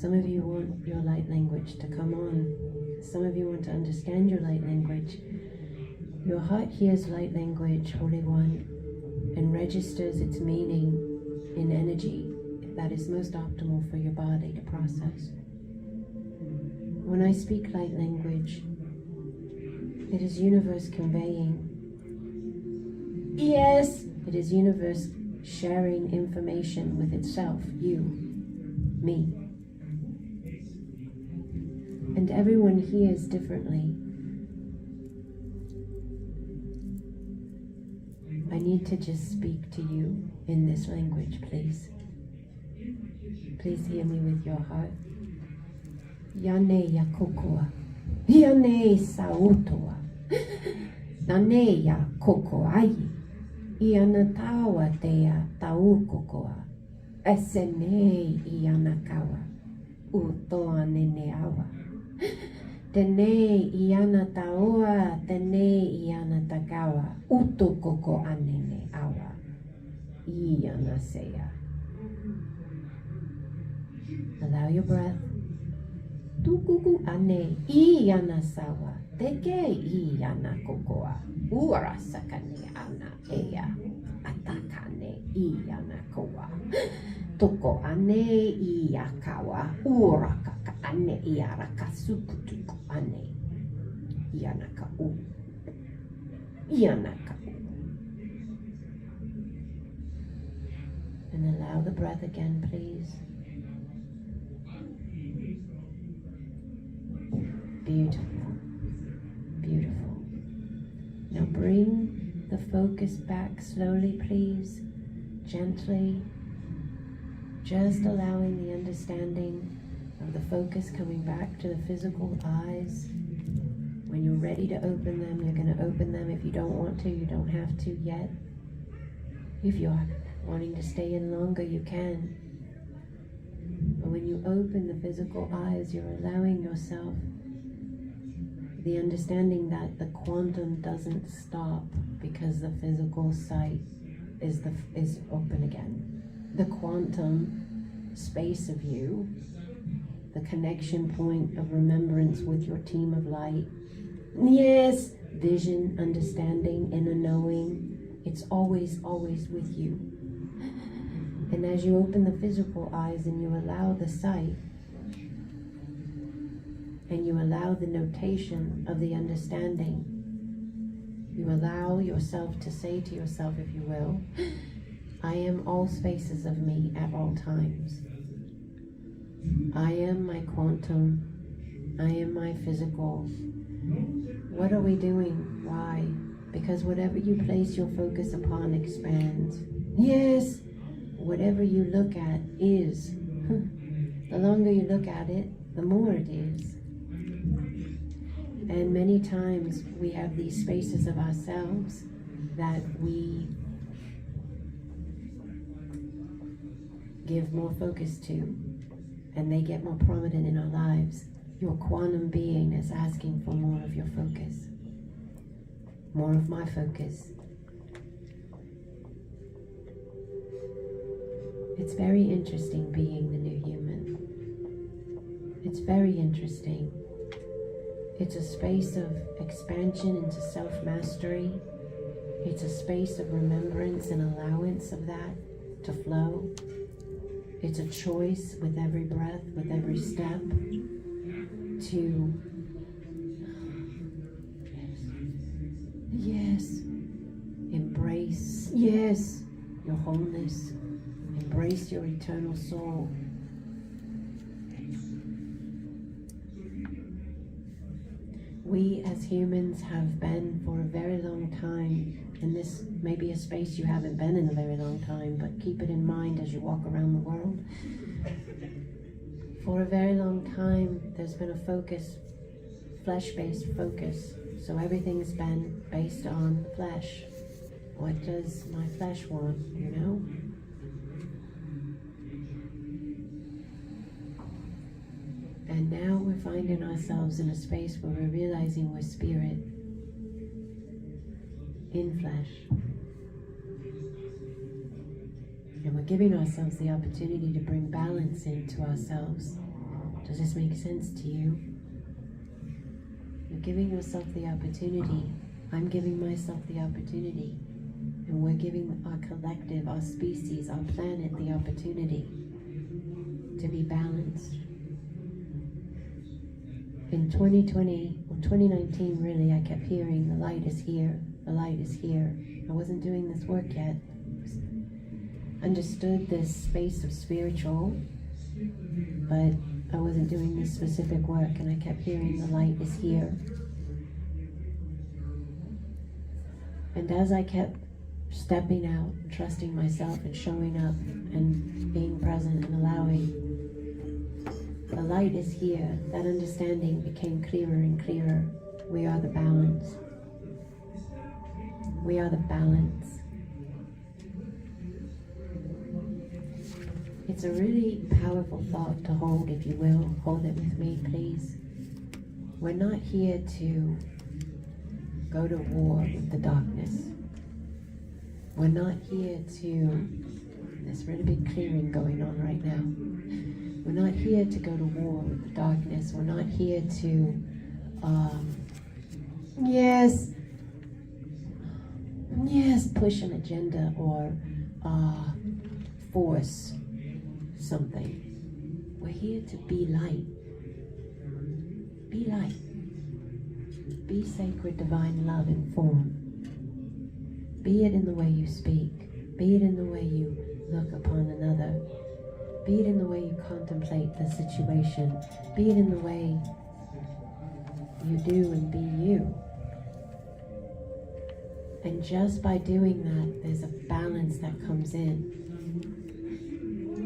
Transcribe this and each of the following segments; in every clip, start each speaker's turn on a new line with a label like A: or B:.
A: Some of you want your light language to come on. Some of you want to understand your light language. Your heart hears light language, Holy One, and registers its meaning in energy that is most optimal for your body to process. When I speak light language, it is universe conveying. Yes, it is universe sharing information with itself, you, me. And everyone hears differently. I need to just speak to you in this language, please. Please hear me with your heart. Yane ya kokoa, yane sautoa, nane ya kokoai, ianatawa tea tau kokoa, esene ianakawa, utoa neneawa. Tene ianataoa, tene ianatakawa, utokoko anene awa, ianasea. Allow your breath. Tukuku ane ianasawa, teke ianakokoa, uarasakane ana ea, atakane ianakoa. Toko ane iakawa, urakaka ane iarakasukutuku ane, ianaka u, ianaka u. And allow the breath again, please. Beautiful, beautiful. Now bring the focus back slowly, please, gently, just allowing the understanding of the focus coming back to the physical eyes. When you're ready to open them, you're going to open them. If you don't want to, you don't have to yet. If you're wanting to stay in longer, you can. But when you open the physical eyes, you're allowing yourself the understanding that the quantum doesn't stop because the physical sight is open again. The quantum space of you, the connection point of remembrance with your team of light, yes, vision, understanding, inner knowing, it's always, always with you. And as you open the physical eyes and you allow the sight, and you allow the notation of the understanding, you allow yourself to say to yourself, if you will, I am all spaces of me at all times. I am my quantum. I am my physical. What are we doing? Why? Because whatever you place your focus upon expands. Yes, whatever you look at is. The longer you look at it, the more it is. And many times we have these spaces of ourselves that we give more focus to, and they get more prominent in our lives. Your quantum being is asking for more of your focus, more of my focus. It's very interesting being the new human. It's very interesting. It's a space of expansion into self-mastery. It's a space of remembrance and allowance of that to flow. It's a choice with every breath, with every step, to, yes, embrace, yes, your wholeness. Embrace your eternal soul. We as humans have been for a very long time, and this may be a space you haven't been in a very long time, but keep it in mind as you walk around the world. For a very long time, there's been a focus, flesh-based focus. So everything's been based on flesh. What does my flesh want, you know? And now we're finding ourselves in a space where we're realizing we're spirit in flesh. And we're giving ourselves the opportunity to bring balance into ourselves Does this make sense to you? You're giving yourself the opportunity. I'm giving myself the opportunity. And we're giving our collective, our species, our planet the opportunity to be balanced. In 2020, or 2019 really, I kept hearing the light is here, the light is here. I wasn't doing this work yet. Understood this space of spiritual, but I wasn't doing this specific work, and I kept hearing the light is here. And as I kept stepping out, and trusting myself and showing up and being present and allowing, the light is here, that understanding became clearer and clearer. We are the balance. We are the balance. It's a really powerful thought to hold, if you will. Hold it with me, please. We're not here to go to war with the darkness. We're not here to, there's really big clearing going on right now. We're not here to go to war with the darkness. We're not here to, push an agenda or force something. We're here to be light. Be light. Be sacred, divine love in form. Be it in the way you speak. Be it in the way you look upon another. Be it in the way you contemplate the situation. Be it in the way you do and be you. And just by doing that, there's a balance that comes in.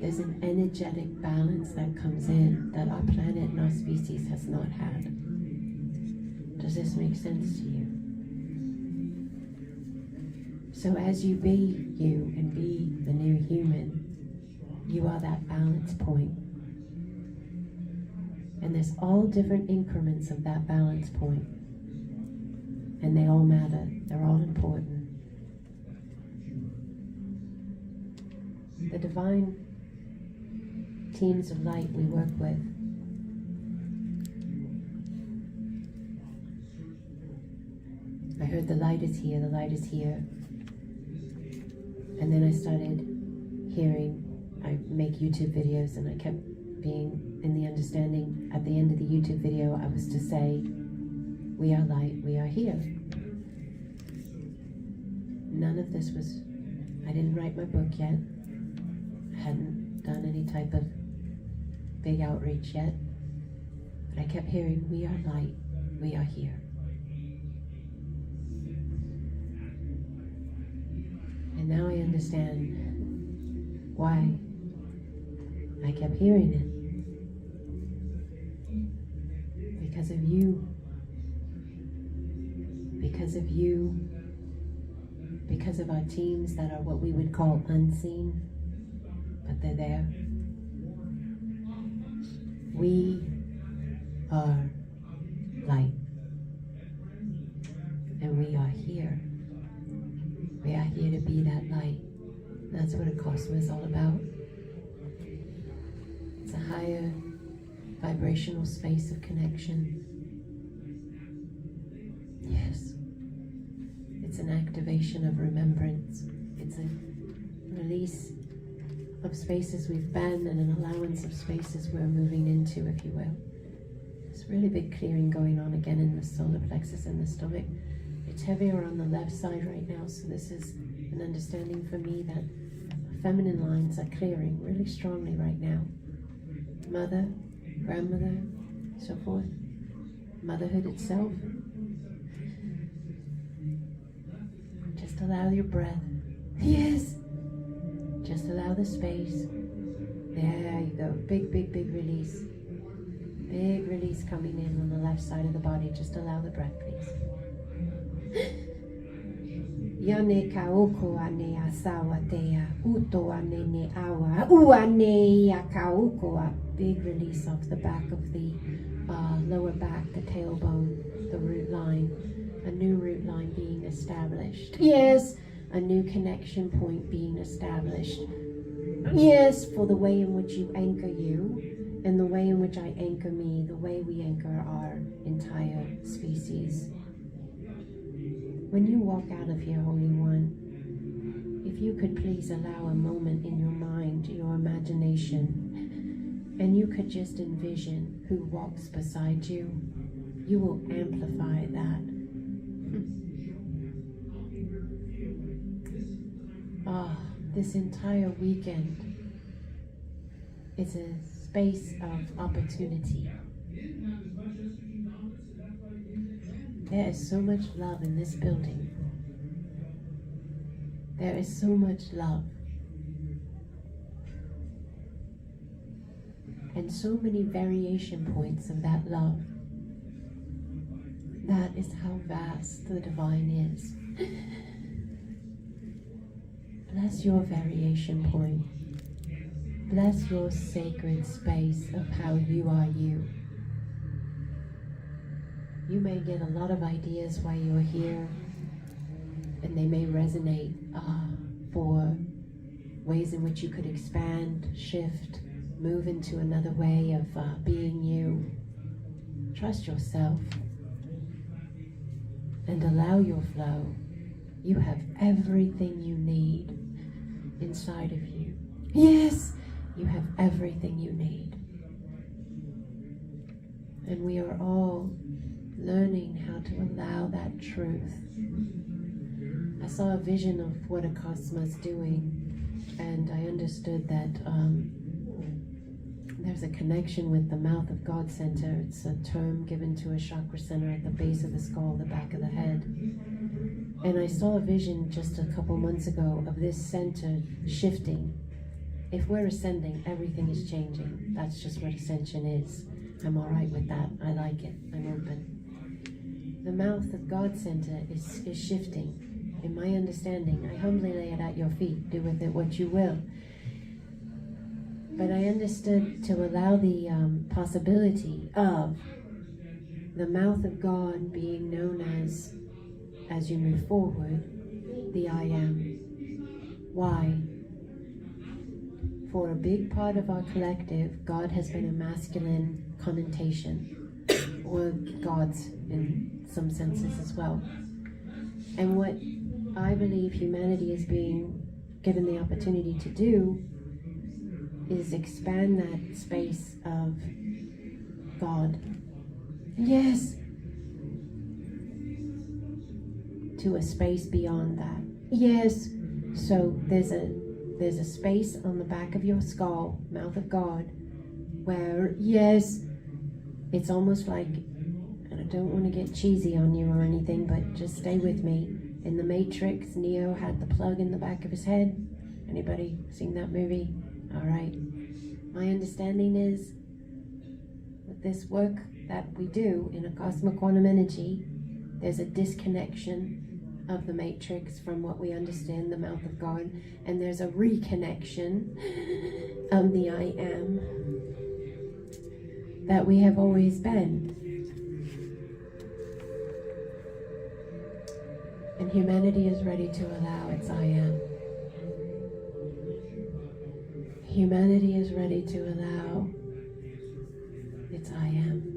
A: There's an energetic balance that comes in that our planet and our species has not had. Does this make sense to you? So as you be you and be the new human, you are that balance point. And there's all different increments of that balance point. And they all matter. They're all important. The divine teams of light we work with, I heard the light is here, the light is here. And then I started hearing, I make YouTube videos, and I kept being in the understanding at the end of the YouTube video, I was to say, we are light, we are here. None of this was, I didn't write my book yet. I hadn't done any type of big outreach yet. But I kept hearing, we are light, we are here. And now I understand why I kept hearing it. Because of you. Because of you. Because of our teams that are what we would call unseen, but they're there. We are light. And we are here. We are here to be that light. That's what Acasma is all about. It's a higher vibrational space of connection. Yes. It's an activation of remembrance. It's a release of spaces we've been and an allowance of spaces we're moving into, if you will. There's really big clearing going on again in the solar plexus and the stomach. It's heavier on the left side right now, so this is an understanding for me that feminine lines are clearing really strongly right now. Mother, grandmother, so forth. Motherhood itself. Just allow your breath. Yes. Just allow the space. There you go. Big, big, big release. Big release coming in on the left side of the body. Just allow the breath, please. Yane kaoko ane asawa dea, uto ane ne awa, uane ya kaoko. Big release off the back of the lower back, the tailbone, the root line. A new root line being established. Yes, a new connection point being established. Yes, for the way in which you anchor you and the way in which I anchor me, the way we anchor our entire species. When you walk out of here, Holy One, if you could please allow a moment in your mind, your imagination, and you could just envision who walks beside you, you will amplify that. This entire weekend is a space of opportunity. There is so much love in this building. There is so much love. And so many variation points of that love. That is how vast the divine is. Bless your variation point. Bless your sacred space of how you are you. You may get a lot of ideas while you're here, and they may resonate for ways in which you could expand, shift, move into another way of being you. Trust yourself and allow your flow. You have everything you need inside of you. Yes, you have everything you need. And we are all learning how to allow that truth. I saw a vision of what Acasma is doing, and I understood that there's a connection with the Mouth of God Center. It's a term given to a chakra center at the base of the skull, the back of the head. And I saw a vision just a couple months ago of this center shifting. If we're ascending, everything is changing. That's just what ascension is. I'm all right with that. I like it. I'm open. The Mouth of God Center is shifting. In my understanding, I humbly lay it at your feet. Do with it what you will. But I understood to allow the possibility of the Mouth of God being known as you move forward, the I Am. Why? For a big part of our collective, God has been a masculine connotation, or gods in some senses as well. And what I believe humanity is being given the opportunity to do is expand that space of God. Yes. To a space beyond that. Yes. So there's a space on the back of your skull, Mouth of God, where, yes, it's almost like, and I don't want to get cheesy on you or anything, but just stay with me. In the Matrix, Neo had the plug in the back of his head. Anybody seen that movie? All right. My understanding is with this work that we do in Acasma Quantum Energy, there's a disconnection of the Matrix from what we understand, the Mouth of God, and there's a reconnection of the I Am that we have always been. And humanity is ready to allow its I Am. Humanity is ready to allow its I Am.